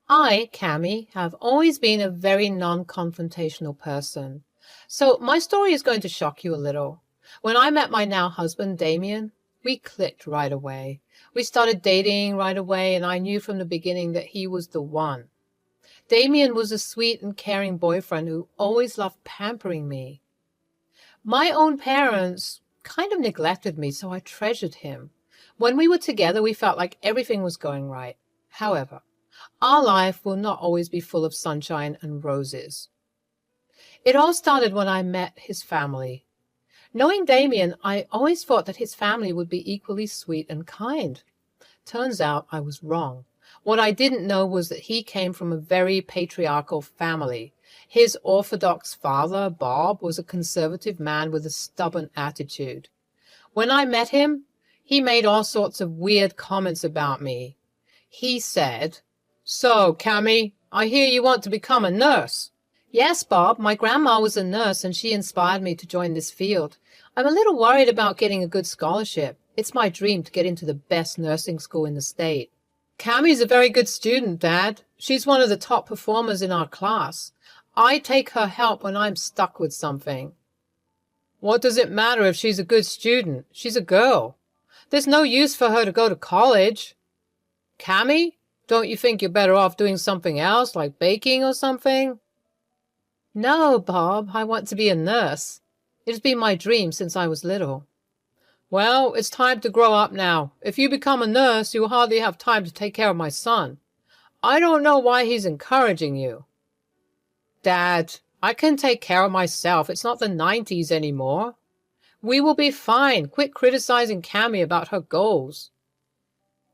I, Cami, have always been a very non-confrontational person. So my story is going to shock you a little. When I met my now husband, Damien, we clicked right away. We started dating right away, and I knew from the beginning that he was the one. Damien was a sweet and caring boyfriend who always loved pampering me. My own parents kind of neglected me, so I treasured him. When we were together, we felt like everything was going right. However, our life will not always be full of sunshine and roses. It all started when I met his family. Knowing Damien, I always thought that his family would be equally sweet and kind. Turns out I was wrong. What I didn't know was that he came from a very patriarchal family. His Orthodox father, Bob, was a conservative man with a stubborn attitude. When I met him, he made all sorts of weird comments about me. He said, "So, Cammy, I hear you want to become a nurse." "Yes, Bob, my grandma was a nurse and she inspired me to join this field. I'm a little worried about getting a good scholarship. It's my dream to get into the best nursing school in the state." "Cammy's a very good student, Dad. She's one of the top performers in our class. I take her help when I'm stuck with something." "What does it matter if she's a good student? She's a girl. There's no use for her to go to college." "Cammy, don't you think you're better off doing something else, like baking or something?" "No, Bob, I want to be a nurse. It has been my dream since I was little." "Well, it's time to grow up now. If you become a nurse, you will hardly have time to take care of my son. I don't know why he's encouraging you." "Dad, I can take care of myself. It's not the 90s anymore. We will be fine. Quit criticizing Cammy about her goals."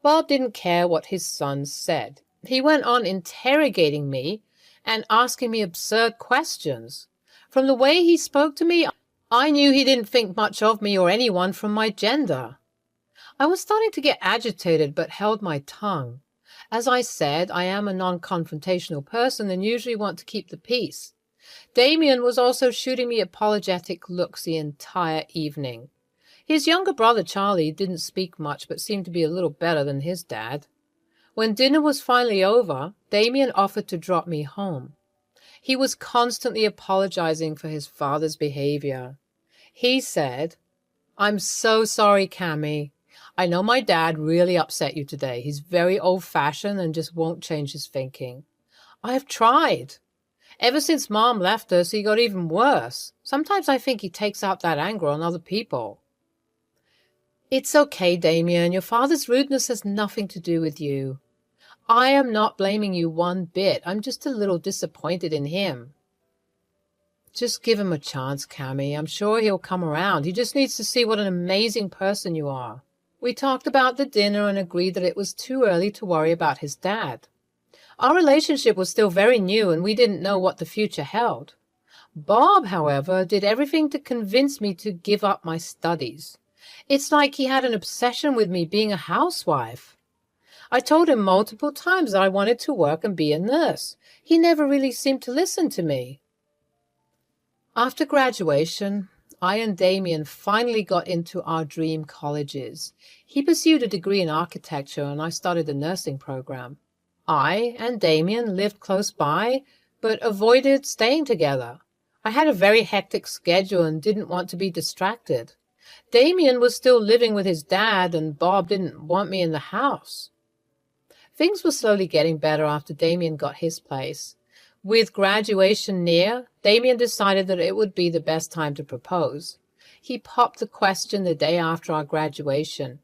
Bob didn't care what his son said. He went on interrogating me and asking me absurd questions. From the way he spoke to me, I knew he didn't think much of me or anyone from my gender. I was starting to get agitated but held my tongue. As I said, I am a non-confrontational person and usually want to keep the peace. Damien was also shooting me apologetic looks the entire evening. His younger brother Charlie didn't speak much but seemed to be a little better than his dad. When dinner was finally over, Damien offered to drop me home. He was constantly apologizing for his father's behavior. He said, "I'm so sorry, Cammy. I know my dad really upset you today. He's very old-fashioned and just won't change his thinking. I've tried. Ever since Mom left us, he got even worse. Sometimes I think he takes out that anger on other people." "It's okay, Damien. Your father's rudeness has nothing to do with you. I am not blaming you one bit. I'm just a little disappointed in him." "Just give him a chance, Cammy. I'm sure he'll come around. He just needs to see what an amazing person you are." We talked about the dinner and agreed that it was too early to worry about his dad. Our relationship was still very new and we didn't know what the future held. Bob, however, did everything to convince me to give up my studies. It's like he had an obsession with me being a housewife. I told him multiple times that I wanted to work and be a nurse. He never really seemed to listen to me. After graduation, I and Damien finally got into our dream colleges. He pursued a degree in architecture and I started the nursing program. I and Damien lived close by, but avoided staying together. I had a very hectic schedule and didn't want to be distracted. Damien was still living with his dad and Bob didn't want me in the house. Things were slowly getting better after Damien got his place. With graduation near, Damien decided that it would be the best time to propose. He popped the question the day after our graduation.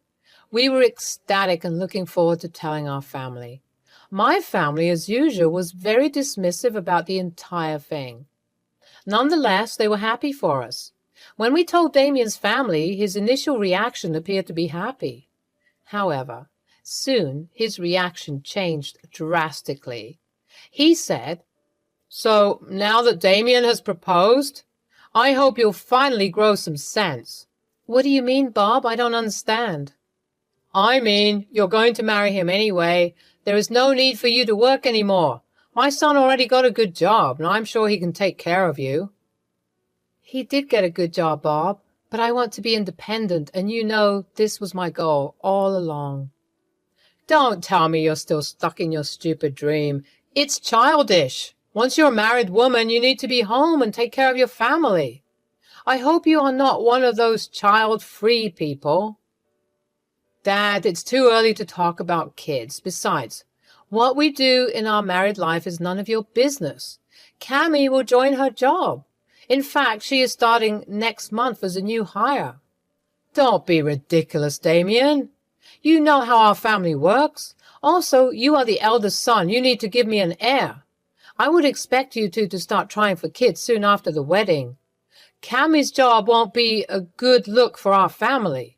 We were ecstatic and looking forward to telling our family. My family, as usual, was very dismissive about the entire thing. Nonetheless, they were happy for us. When we told Damien's family, his initial reaction appeared to be happy. However, soon his reaction changed drastically. He said, "So, now that Damien has proposed, I hope you'll finally grow some sense." "What do you mean, Bob? I don't understand." "I mean, you're going to marry him anyway. There is no need for you to work anymore. My son already got a good job, and I'm sure he can take care of you." "He did get a good job, Bob, but I want to be independent, and you know this was my goal all along." "Don't tell me you're still stuck in your stupid dream. It's childish. Once you're a married woman, you need to be home and take care of your family. I hope you are not one of those child-free people. Dad, it's too early to talk about kids. Besides, what we do in our married life is none of your business. Cammy will join her job. In fact, she is starting next month as a new hire. Don't be ridiculous, Damien. You know how our family works. Also, you are the eldest son. You need to give me an heir. I would expect you two to start trying for kids soon after the wedding. Cammy's job won't be a good look for our family.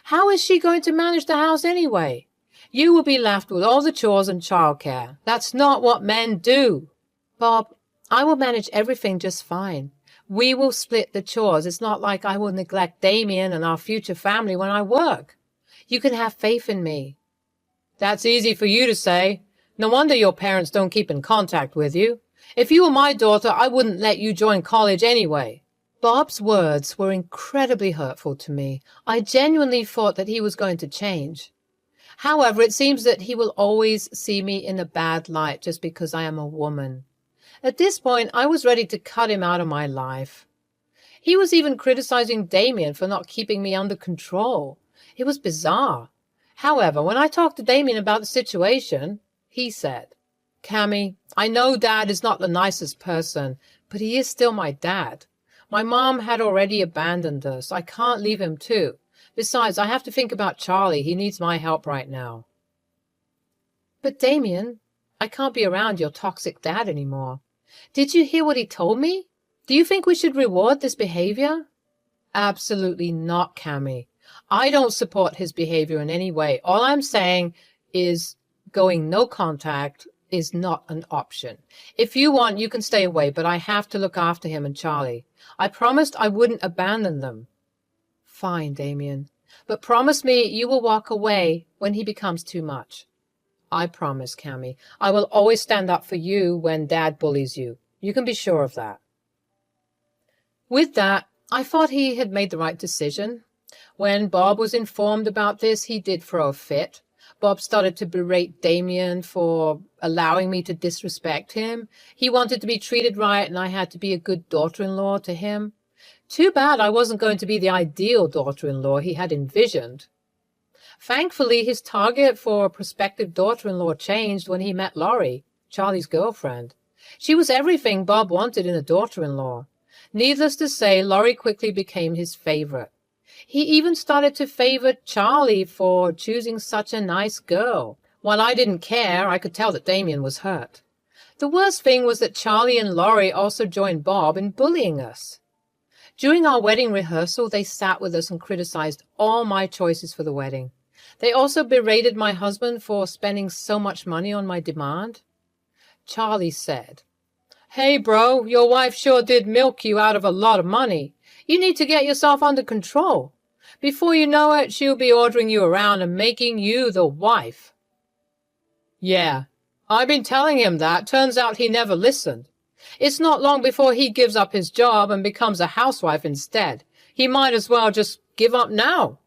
How is she going to manage the house anyway? You will be left with all the chores and childcare. That's not what men do. Bob, I will manage everything just fine. We will split the chores. It's not like I will neglect Damien and our future family when I work. You can have faith in me. That's easy for you to say. No wonder your parents don't keep in contact with you. If you were my daughter, I wouldn't let you join college anyway. Bob's words were incredibly hurtful to me. I genuinely thought that he was going to change. However, it seems that he will always see me in a bad light just because I am a woman. At this point, I was ready to cut him out of my life. He was even criticizing Damien for not keeping me under control. It was bizarre. However, when I talked to Damien about the situation, he said, Cammy, I know Dad is not the nicest person, but he is still my dad. My mom had already abandoned us. I can't leave him too. Besides, I have to think about Charlie. He needs my help right now. But Damien, I can't be around your toxic dad anymore. Did you hear what he told me? Do you think we should reward this behavior? Absolutely not, Cammy. I don't support his behavior in any way. All I'm saying is going no contact is not an option. If you want, you can stay away, but I have to look after him and Charlie. I promised I wouldn't abandon them. Fine, Damien. But promise me you will walk away when he becomes too much. I promise, Cammy. I will always stand up for you when Dad bullies you. You can be sure of that. With that, I thought he had made the right decision. When Bob was informed about this, he did throw a fit. Bob started to berate Damien for allowing me to disrespect him. He wanted to be treated right, and I had to be a good daughter-in-law to him. Too bad I wasn't going to be the ideal daughter-in-law he had envisioned. Thankfully, his target for a prospective daughter-in-law changed when he met Laurie, Charlie's girlfriend. She was everything Bob wanted in a daughter-in-law. Needless to say, Laurie quickly became his favorite. He even started to favor Charlie for choosing such a nice girl. While I didn't care, I could tell that Damien was hurt. The worst thing was that Charlie and Laurie also joined Bob in bullying us. During our wedding rehearsal, they sat with us and criticized all my choices for the wedding. They also berated my husband for spending so much money on my demand. Charlie said, Hey, bro, your wife sure did milk you out of a lot of money. You need to get yourself under control. Before you know it, she'll be ordering you around and making you the wife. Yeah, I've been telling him that. Turns out he never listened. It's not long before he gives up his job and becomes a housewife instead. He might as well just give up now.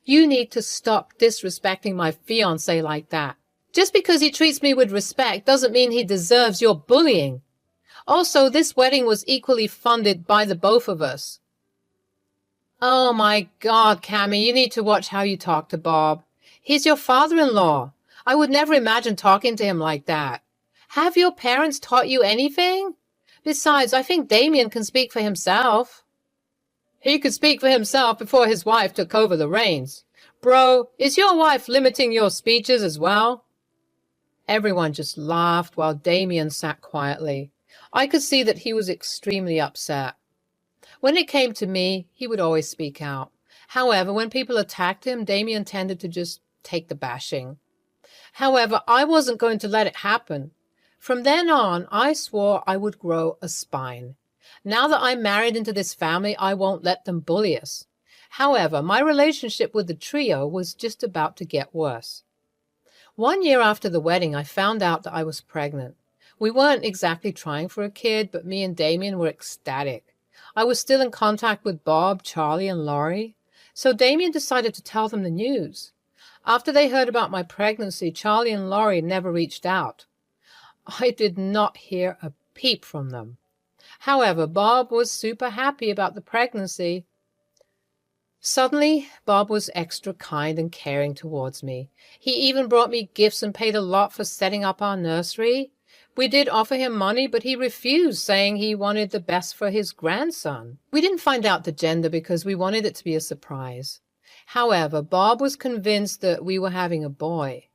You need to stop disrespecting my fiancé like that. Just because he treats me with respect doesn't mean he deserves your bullying. Also, this wedding was equally funded by the both of us. Oh my God, Cammy, you need to watch how you talk to Bob. He's your father-in-law. I would never imagine talking to him like that. Have your parents taught you anything? Besides, I think Damien can speak for himself. He could speak for himself before his wife took over the reins. Bro, is your wife limiting your speeches as well? Everyone just laughed while Damien sat quietly. I could see that he was extremely upset. When it came to me, he would always speak out. However, when people attacked him, Damien tended to just take the bashing. However, I wasn't going to let it happen. From then on, I swore I would grow a spine. Now that I'm married into this family, I won't let them bully us. However, my relationship with the trio was just about to get worse. 1 year after the wedding, I found out that I was pregnant. We weren't exactly trying for a kid, but me and Damien were ecstatic. I was still in contact with Bob, Charlie, and Laurie, so Damien decided to tell them the news. After they heard about my pregnancy, Charlie and Laurie never reached out. I did not hear a peep from them. However, Bob was super happy about the pregnancy. Suddenly, Bob was extra kind and caring towards me. He even brought me gifts and paid a lot for setting up our nursery. We did offer him money, but he refused, saying he wanted the best for his grandson. We didn't find out the gender because we wanted it to be a surprise. However, Bob was convinced that we were having a boy.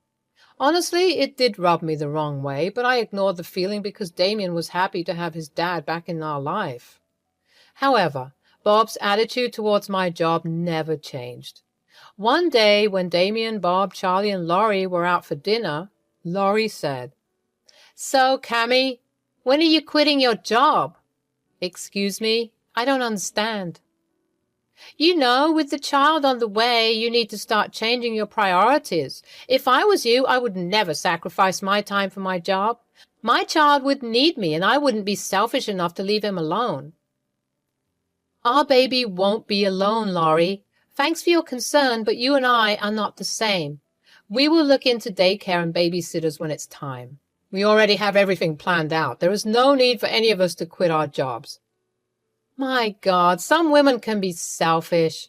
Honestly, it did rub me the wrong way, but I ignored the feeling because Damien was happy to have his dad back in our life. However, Bob's attitude towards my job never changed. One day, when Damien, Bob, Charlie, and Laurie were out for dinner, Laurie said, "So, Cammy, when are you quitting your job?" "Excuse me, I don't understand." "You know, with the child on the way, you need to start changing your priorities. If I was you, I would never sacrifice my time for my job. My child would need me, and I wouldn't be selfish enough to leave him alone." "Our baby won't be alone, Laurie. Thanks for your concern, but you and I are not the same. We will look into daycare and babysitters when it's time. We already have everything planned out. There is no need for any of us to quit our jobs." My God, some women can be selfish.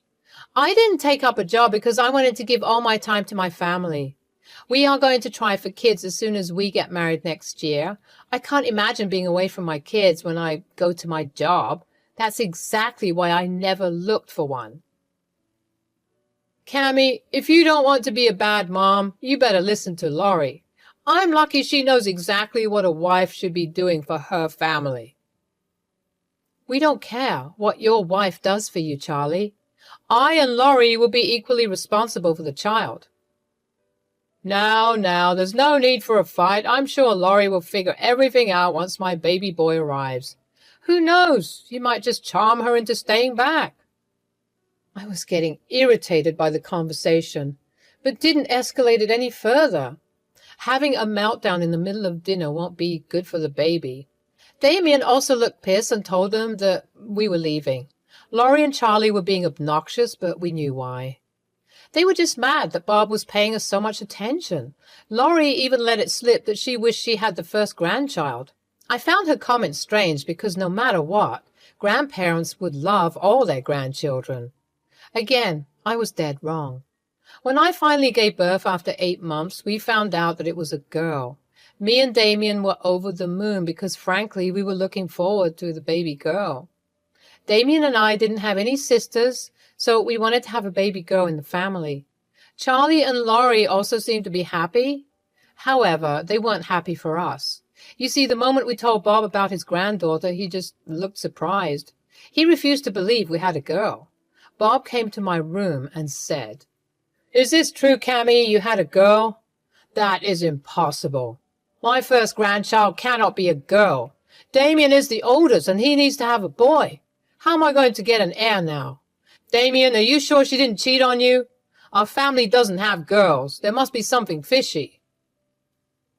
I didn't take up a job because I wanted to give all my time to my family. We are going to try for kids as soon as we get married next year. I can't imagine being away from my kids when I go to my job. That's exactly why I never looked for one. Cammy, if you don't want to be a bad mom, you better listen to Laurie. I'm lucky she knows exactly what a wife should be doing for her family. We don't care what your wife does for you, Charlie. I and Laurie will be equally responsible for the child. Now, there's no need for a fight. I'm sure Laurie will figure everything out once my baby boy arrives. Who knows? You might just charm her into staying back. I was getting irritated by the conversation, but didn't escalate it any further. Having a meltdown in the middle of dinner won't be good for the baby. Damien also looked pissed and told them that we were leaving. Laurie and Charlie were being obnoxious, but we knew why. They were just mad that Bob was paying us so much attention. Laurie even let it slip that she wished she had the first grandchild. I found her comment strange because no matter what, grandparents would love all their grandchildren. Again, I was dead wrong. When I finally gave birth after 8 months, we found out that it was a girl. Me and Damien were over the moon because, frankly, we were looking forward to the baby girl. Damien and I didn't have any sisters, so we wanted to have a baby girl in the family. Charlie and Laurie also seemed to be happy. However, they weren't happy for us. You see, the moment we told Bob about his granddaughter, he just looked surprised. He refused to believe we had a girl. Bob came to my room and said, "Is this true, Cammy, you had a girl?" "That is impossible. My first grandchild cannot be a girl. Damien is the oldest, and he needs to have a boy. How am I going to get an heir now? Damien, are you sure she didn't cheat on you? Our family doesn't have girls. There must be something fishy."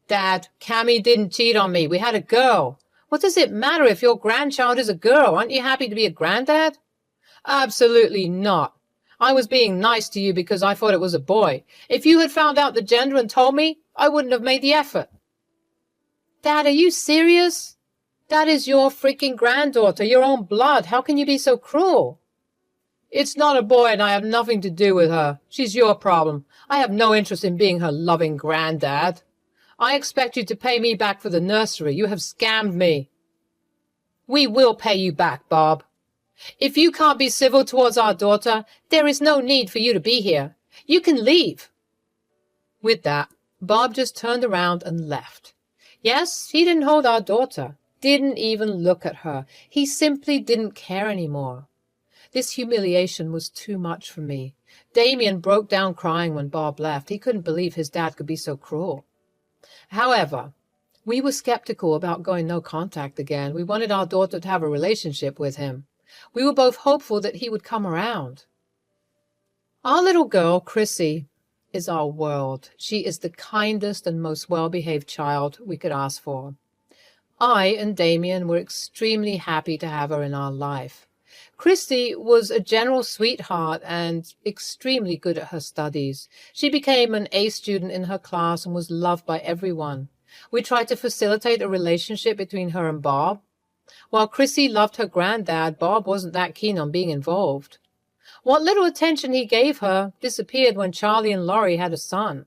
"Dad, Cammy didn't cheat on me. We had a girl. What does it matter if your grandchild is a girl? Aren't you happy to be a granddad?" "Absolutely not. I was being nice to you because I thought it was a boy. If you had found out the gender and told me, I wouldn't have made the effort." "Dad, are you serious? That is your freaking granddaughter, your own blood. How can you be so cruel?" "It's not a boy and I have nothing to do with her. She's your problem. I have no interest in being her loving granddad. I expect you to pay me back for the nursery. You have scammed me." "We will pay you back, Bob. If you can't be civil towards our daughter, there is no need for you to be here. You can leave." With that, Bob just turned around and left. Yes, he didn't hold our daughter, didn't even look at her. He simply didn't care anymore. This humiliation was too much for me. Damien broke down crying when Bob left. He couldn't believe his dad could be so cruel. However, we were skeptical about going no contact again. We wanted our daughter to have a relationship with him. We were both hopeful that he would come around. Our little girl, Chrissy, is our world. She is the kindest and most well-behaved child we could ask for. I and Damien were extremely happy to have her in our life. Christy was a general sweetheart and extremely good at her studies. She became an A student in her class and was loved by everyone. We tried to facilitate a relationship between her and Bob. While Chrissy loved her granddad, Bob wasn't that keen on being involved. What little attention he gave her disappeared when Charlie and Laurie had a son.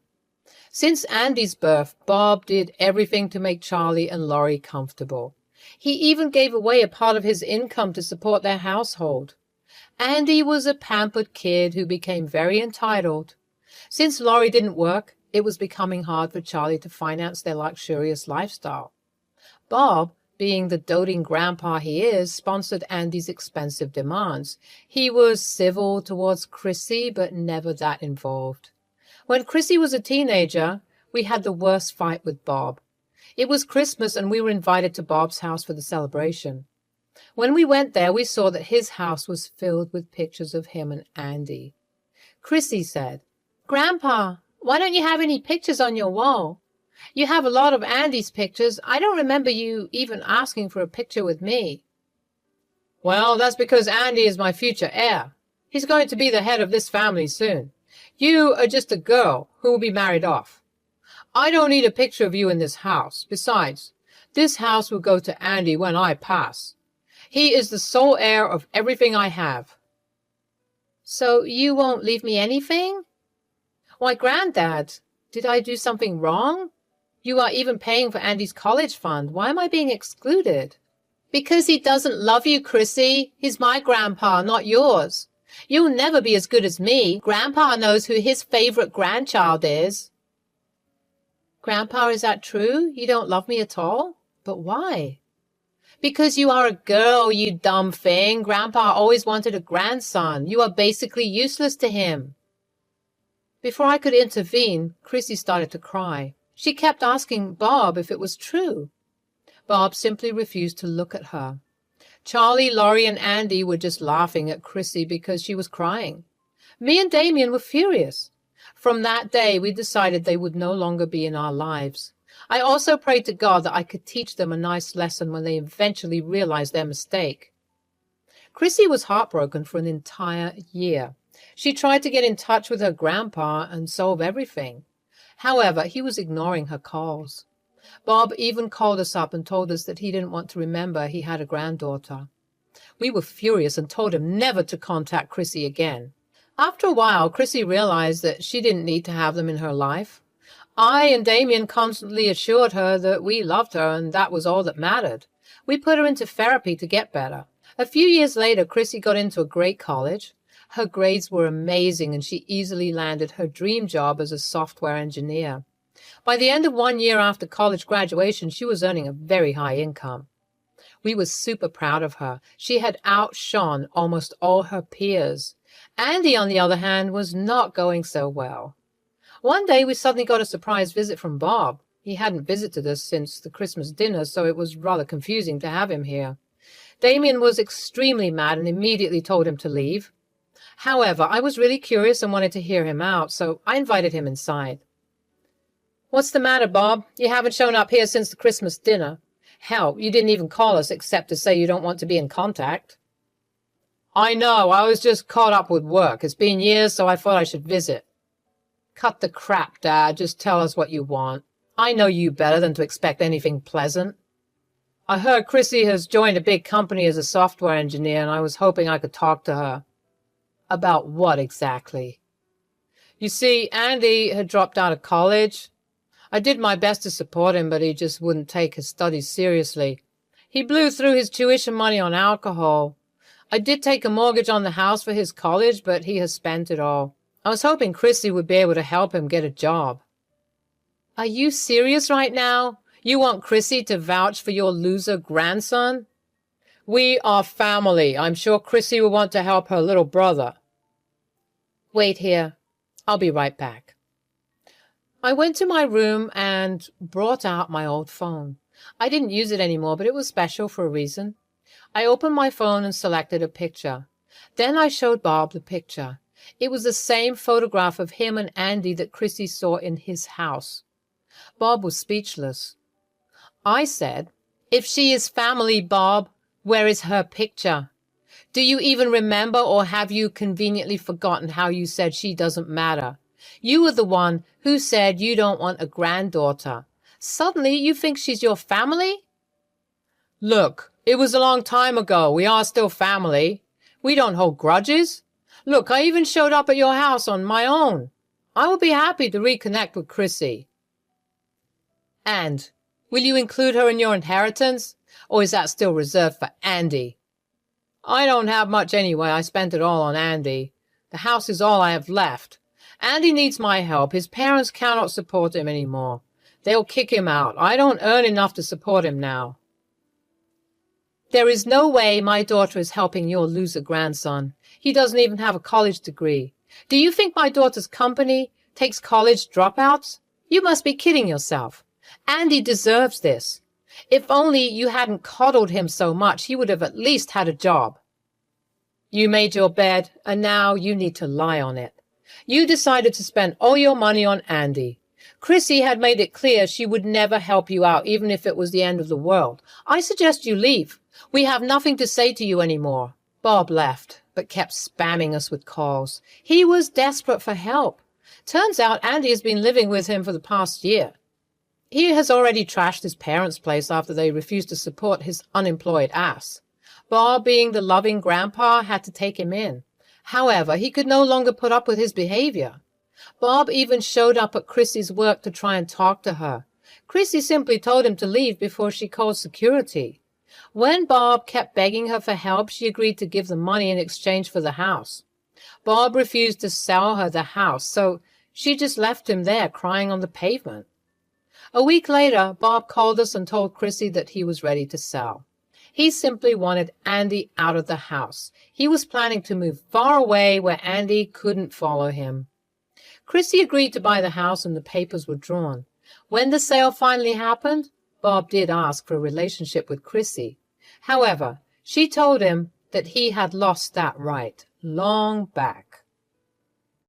Since Andy's birth, Bob did everything to make Charlie and Laurie comfortable. He even gave away a part of his income to support their household. Andy was a pampered kid who became very entitled. Since Laurie didn't work, it was becoming hard for Charlie to finance their luxurious lifestyle. Bob, being the doting grandpa he is, sponsored Andy's expensive demands. He was civil towards Chrissy, but never that involved. When Chrissy was a teenager, we had the worst fight with Bob. It was Christmas and we were invited to Bob's house for the celebration. When we went there, we saw that his house was filled with pictures of him and Andy. Chrissy said, "Grandpa, why don't you have any pictures on your wall? You have a lot of Andy's pictures. I don't remember you even asking for a picture with me." "Well, that's because Andy is my future heir. He's going to be the head of this family soon. You are just a girl who will be married off. I don't need a picture of you in this house. Besides, this house will go to Andy when I pass. He is the sole heir of everything I have." "So you won't leave me anything?" "Why, Granddad, did I do something wrong? You are even paying for Andy's college fund. Why am I being excluded?" "Because he doesn't love you, Chrissy. He's my grandpa, not yours. You'll never be as good as me. Grandpa knows who his favorite grandchild is." "Grandpa, is that true? You don't love me at all? But why?" "Because you are a girl, you dumb thing. Grandpa always wanted a grandson. You are basically useless to him." Before I could intervene, Chrissy started to cry. She kept asking Bob if it was true. Bob simply refused to look at her. Charlie, Laurie, and Andy were just laughing at Chrissy because she was crying. Me and Damien were furious. From that day, we decided they would no longer be in our lives. I also prayed to God that I could teach them a nice lesson when they eventually realized their mistake. Chrissy was heartbroken for an entire year. She tried to get in touch with her grandpa and solve everything. However, he was ignoring her calls. Bob even called us up and told us that he didn't want to remember he had a granddaughter. We were furious and told him never to contact Chrissy again. After a while, Chrissy realized that she didn't need to have them in her life. I and Damien constantly assured her that we loved her and that was all that mattered. We put her into therapy to get better. A few years later, Chrissy got into a great college. Her grades were amazing and she easily landed her dream job as a software engineer. By the end of 1 year after college graduation, she was earning a very high income. We were super proud of her. She had outshone almost all her peers. Andy, on the other hand, was not going so well. One day we suddenly got a surprise visit from Bob. He hadn't visited us since the Christmas dinner, so it was rather confusing to have him here. Damien was extremely mad and immediately told him to leave. However, I was really curious and wanted to hear him out, so I invited him inside. "What's the matter, Bob? You haven't shown up here since the Christmas dinner. Hell, you didn't even call us except to say you don't want to be in contact." "I know, I was just caught up with work. It's been years, so I thought I should visit." "Cut the crap, Dad. Just tell us what you want. I know you better than to expect anything pleasant." "I heard Chrissy has joined a big company as a software engineer, and I was hoping I could talk to her." "About what exactly?" "You see, Andy had dropped out of college. I did my best to support him, but he just wouldn't take his studies seriously. He blew through his tuition money on alcohol. I did take a mortgage on the house for his college, but he has spent it all. I was hoping Chrissy would be able to help him get a job." "Are you serious right now? You want Chrissy to vouch for your loser grandson?" "We are family. I'm sure Chrissy will want to help her little brother." "Wait here. I'll be right back." I went to my room and brought out my old phone. I didn't use it anymore, but it was special for a reason. I opened my phone and selected a picture. Then I showed Bob the picture. It was the same photograph of him and Andy that Chrissy saw in his house. Bob was speechless. I said, "If she is family, Bob, where is her picture? Do you even remember, or have you conveniently forgotten how you said she doesn't matter? You were the one who said you don't want a granddaughter. Suddenly you think she's your family? Look, it was a long time ago. We are still family. We don't hold grudges. Look, I even showed up at your house on my own. I will be happy to reconnect with Chrissy. And will you include her in your inheritance, or is that still reserved for Andy? I don't have much anyway. I spent it all on Andy. The house is all I have left. Andy needs my help. His parents cannot support him anymore. They'll kick him out. I don't earn enough to support him now. There is no way my daughter is helping your loser grandson. He doesn't even have a college degree. Do you think my daughter's company takes college dropouts? You must be kidding yourself. Andy deserves this. If only you hadn't coddled him so much, he would have at least had a job. You made your bed, and now you need to lie on it. You decided to spend all your money on Andy. Chrissy had made it clear she would never help you out, even if it was the end of the world. I suggest you leave. We have nothing to say to you anymore. Bob left, but kept spamming us with calls. He was desperate for help. Turns out Andy has been living with him for the past year. He has already trashed his parents' place after they refused to support his unemployed ass. Bob, being the loving grandpa, had to take him in. However, he could no longer put up with his behavior. Bob even showed up at Chrissy's work to try and talk to her. Chrissy simply told him to leave before she called security. When Bob kept begging her for help, she agreed to give the money in exchange for the house. Bob refused to sell her the house, so she just left him there crying on the pavement. A week later, Bob called us and told Chrissy that he was ready to sell. He simply wanted Andy out of the house. He was planning to move far away where Andy couldn't follow him. Chrissy agreed to buy the house and the papers were drawn. When the sale finally happened, Bob did ask for a relationship with Chrissy. However, she told him that he had lost that right long back.